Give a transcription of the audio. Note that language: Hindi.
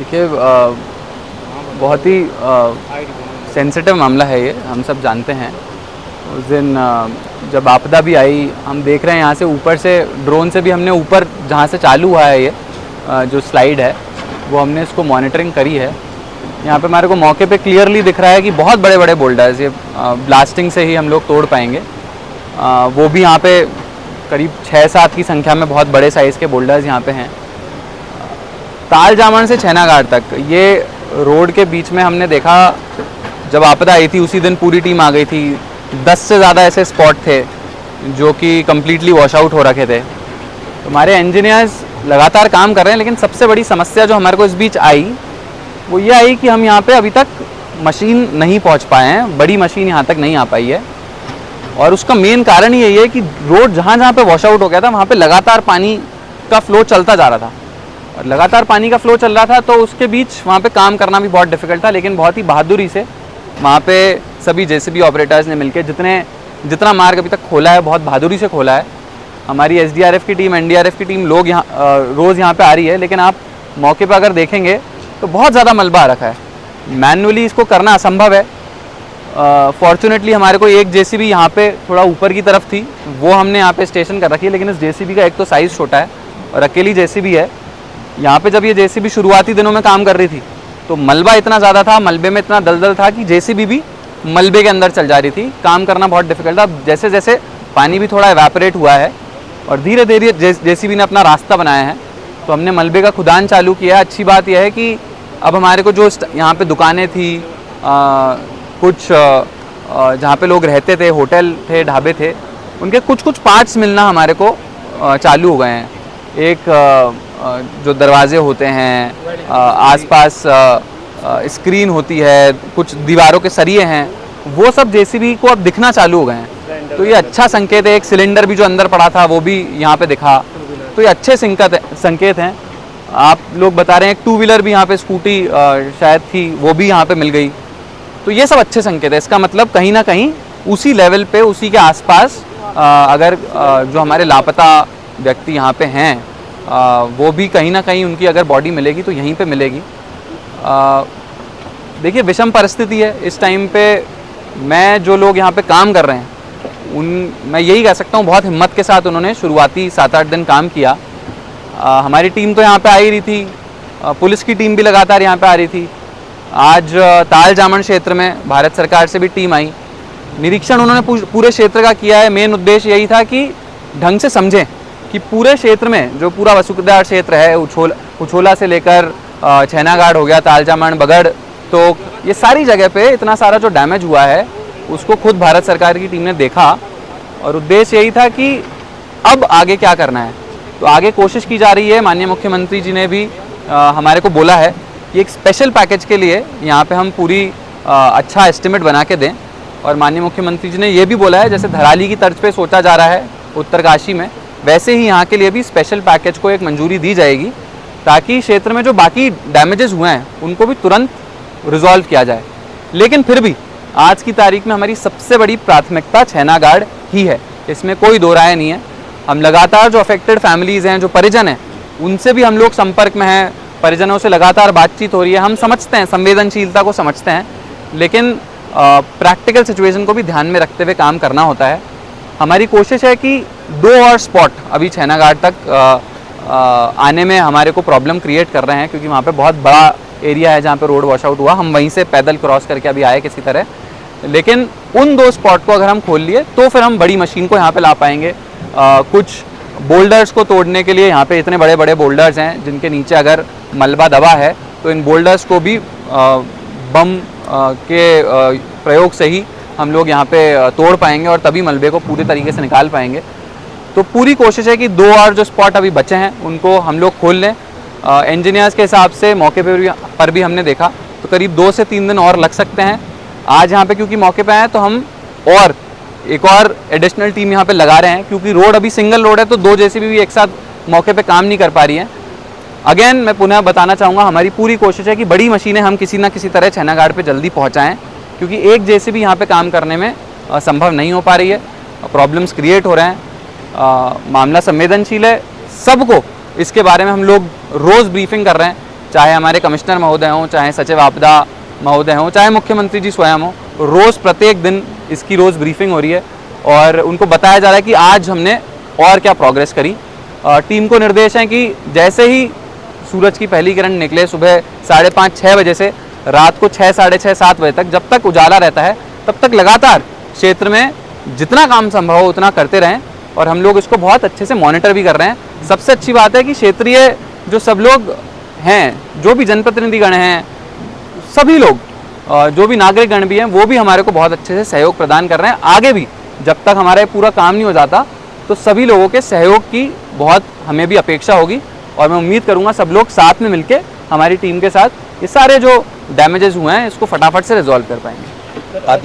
देखिए बहुत ही सेंसिटिव मामला है ये, हम सब जानते हैं। उस दिन जब आपदा भी आई, हम देख रहे हैं यहाँ से ऊपर से ड्रोन से भी हमने ऊपर जहाँ से चालू हुआ है ये जो स्लाइड है वो हमने इसको मॉनिटरिंग करी है। यहाँ पे हमारे को मौके पे क्लियरली दिख रहा है कि बहुत बड़े बड़े बोल्डर्स ये ब्लास्टिंग से ही हम लोग तोड़ पाएंगे। वो भी यहाँ पे करीब 6-7 की संख्या में बहुत बड़े साइज़ के बोल्डर्स यहाँ पे हैं। ताल जामन से छैनाघाट तक ये रोड के बीच में हमने देखा, जब आपदा आई थी उसी दिन पूरी टीम आ गई थी। 10 से ज़्यादा ऐसे स्पॉट थे जो कि कम्प्लीटली वॉश आउट हो रखे थे। तो हमारे इंजीनियर्स लगातार काम कर रहे हैं, लेकिन सबसे बड़ी समस्या जो हमारे को इस बीच आई वो ये आई कि हम यहाँ पे अभी तक मशीन नहीं पहुँच पाए हैं, बड़ी मशीन यहाँ तक नहीं आ पाई है। और उसका मेन कारण यही है कि रोड जहाँ जहाँ पे वॉश आउट हो गया था वहाँ पे लगातार पानी का फ्लो चलता जा रहा था, और लगातार पानी का फ्लो चल रहा था तो उसके बीच वहाँ पे काम करना भी बहुत डिफ़िकल्ट था। लेकिन बहुत ही बहादुरी से वहाँ पे सभी जेसीबी ऑपरेटर्स ने मिलकर जितना मार्ग अभी तक खोला है बहुत बहादुरी से खोला है। हमारी एसडीआरएफ की टीम, एनडीआरएफ की टीम लोग यहाँ रोज़ यहाँ पे आ रही है, लेकिन आप मौके पर अगर देखेंगे तो बहुत ज़्यादा मलबा आ रखा है। मैनुअली इसको करना असंभव है। फॉर्चुनेटली हमारे को एक जेसीबी यहाँ पे थोड़ा ऊपर की तरफ थी, वो हमने यहाँ पे स्टेशन कर रखी है। लेकिन इस जेसीबी का एक तो साइज़ छोटा है और अकेली जेसीबी है। यहाँ पे जब ये जेसीबी शुरुआती दिनों में काम कर रही थी तो मलबा इतना ज़्यादा था, मलबे में इतना दलदल था कि जेसीबी भी मलबे के अंदर चल जा रही थी। काम करना बहुत डिफिकल्ट था। जैसे जैसे पानी भी थोड़ा एवेपोरेट हुआ है और धीरे धीरे जेसीबी ने अपना रास्ता बनाया है, तो हमने मलबे का खुदान चालू किया है। अच्छी बात यह है कि अब हमारे को जो यहाँ पे दुकानें थी, कुछ जहाँ पे लोग रहते थे, होटल थे, ढाबे थे, उनके कुछ कुछ पार्ट्स मिलना हमारे को चालू हो गए हैं। एक जो दरवाजे होते हैं, आसपास स्क्रीन होती है, कुछ दीवारों के सरिये हैं, वो सब जेसीबी को अब दिखना चालू हो गए हैं। तो ये अच्छा संकेत है। एक सिलेंडर भी जो अंदर पड़ा था वो भी यहाँ पे दिखा, तो ये अच्छे संकेत हैं। आप लोग बता रहे हैं एक 2 व्हीलर भी यहाँ पे, स्कूटी शायद थी, वो भी यहाँ पे मिल गई। तो ये सब अच्छे संकेत है। इसका मतलब कहीं ना कहीं उसी लेवल पे, उसी के आसपास अगर जो हमारे लापता व्यक्ति यहाँ पे हैं वो भी कहीं ना कहीं उनकी अगर बॉडी मिलेगी तो यहीं पे मिलेगी। देखिए विषम परिस्थिति है इस टाइम पे। मैं जो लोग यहाँ पे काम कर रहे हैं मैं यही कह सकता हूँ बहुत हिम्मत के साथ उन्होंने शुरुआती 7-8 दिन काम किया। हमारी टीम तो यहाँ पे आ ही रही थी, पुलिस की टीम भी लगातार यहाँ पे आ रही थी। आज ताल जामन क्षेत्र में भारत सरकार से भी टीम आई, निरीक्षण उन्होंने पूरे क्षेत्र का किया है। मेन उद्देश्य यही था कि ढंग से समझें कि पूरे क्षेत्र में जो पूरा वसुधार क्षेत्र है, उछोला से लेकर छैनाघाट हो गया, ताल जामन, बगड़, तो ये सारी जगह पे इतना सारा जो डैमेज हुआ है उसको खुद भारत सरकार की टीम ने देखा, और उद्देश्य यही था कि अब आगे क्या करना है। तो आगे कोशिश की जा रही है। माननीय मुख्यमंत्री जी ने भी हमारे को बोला है कि एक स्पेशल पैकेज के लिए यहाँ पे हम पूरी अच्छा एस्टिमेट बना के दें। और माननीय मुख्यमंत्री जी ने ये भी बोला है जैसे धराली की तर्ज पे सोचा जा रहा है उत्तरकाशी में, वैसे ही यहाँ के लिए भी स्पेशल पैकेज को एक मंजूरी दी जाएगी, ताकि क्षेत्र में जो बाकी डैमेजेस हुए हैं उनको भी तुरंत रिजॉल्व किया जाए। लेकिन फिर भी आज की तारीख में हमारी सबसे बड़ी प्राथमिकता छैनाघाट ही है, इसमें कोई दो राय नहीं है। हम लगातार जो अफेक्टेड फैमिलीज़ हैं, जो परिजन हैं, उनसे भी हम लोग संपर्क में हैं, परिजनों से लगातार बातचीत हो रही है। हम समझते हैं, संवेदनशीलता को समझते हैं, लेकिन प्रैक्टिकल सिचुएशन को भी ध्यान में रखते हुए काम करना होता है। हमारी कोशिश है कि 2 और स्पॉट अभी छैनाघाट तक आने में हमारे को प्रॉब्लम क्रिएट कर रहे हैं, क्योंकि वहाँ पे बहुत बड़ा एरिया है जहाँ पे रोड वॉश आउट हुआ। हम वहीं से पैदल क्रॉस करके अभी आए किसी तरह, लेकिन उन 2 स्पॉट को अगर हम खोल लिए तो फिर हम बड़ी मशीन को यहाँ पे ला पाएंगे। कुछ बोल्डर्स को तोड़ने के लिए यहाँ पे इतने बड़े बड़े बोल्डर्स हैं जिनके नीचे अगर मलबा दबा है, तो इन बोल्डर्स को भी बम के प्रयोग से ही हम लोग यहाँ पे तोड़ पाएंगे और तभी मलबे को पूरी तरीके से निकाल पाएंगे। तो पूरी कोशिश है कि 2 और जो स्पॉट अभी बचे हैं उनको हम लोग खोल लें। इंजीनियर्स के हिसाब से मौके पर भी हमने देखा तो करीब 2 से 3 दिन और लग सकते हैं। आज यहाँ पे क्योंकि मौके पे आए तो हम और एक और एडिशनल टीम यहाँ पे लगा रहे हैं, क्योंकि रोड अभी सिंगल रोड है तो 2 जेसीबी भी एक साथ मौके पे काम नहीं कर पा रही हैं। अगेन मैं पुनः बताना चाहूँगा, हमारी पूरी कोशिश है कि बड़ी मशीनें हम किसी ना किसी तरह छैनाघाट पे जल्दी पहुँचाएँ, क्योंकि एक जेसीबी यहाँ पे काम करने में संभव नहीं हो पा रही है, प्रॉब्लम्स क्रिएट हो रहे हैं। मामला संवेदनशील है, सबको इसके बारे में हम लोग रोज़ ब्रीफिंग कर रहे हैं चाहे हमारे कमिश्नर महोदय हों, चाहे सचिव आपदा महोदय हों, चाहे मुख्यमंत्री जी स्वयं हों, रोज़ प्रत्येक दिन इसकी रोज़ ब्रीफिंग हो रही है और उनको बताया जा रहा है कि आज हमने और क्या प्रोग्रेस करी। टीम को निर्देश है कि जैसे ही सूरज की पहली किरण निकले सुबह 5:30-6 बजे से रात को 6, साढ़े 6, 7 बजे तक, जब तक उजाला रहता है तब तक लगातार क्षेत्र में जितना काम संभव हो उतना करते रहें और हम लोग इसको बहुत अच्छे से मॉनिटर भी कर रहे हैं। सबसे अच्छी बात है कि क्षेत्रीय जो सब लोग हैं, जो भी जनप्रतिनिधिगण हैं, सभी लोग, जो भी नागरिकगण भी हैं, वो भी हमारे को बहुत अच्छे से सहयोग प्रदान कर रहे हैं। आगे भी जब तक हमारा पूरा काम नहीं हो जाता तो सभी लोगों के सहयोग की बहुत हमें भी अपेक्षा होगी और मैं उम्मीद करूंगा सब लोग साथ में मिलके हमारी टीम के साथ ये सारे जो डैमेजेस हुए हैं इसको फटाफट से रिजॉल्व कर पाएंगे।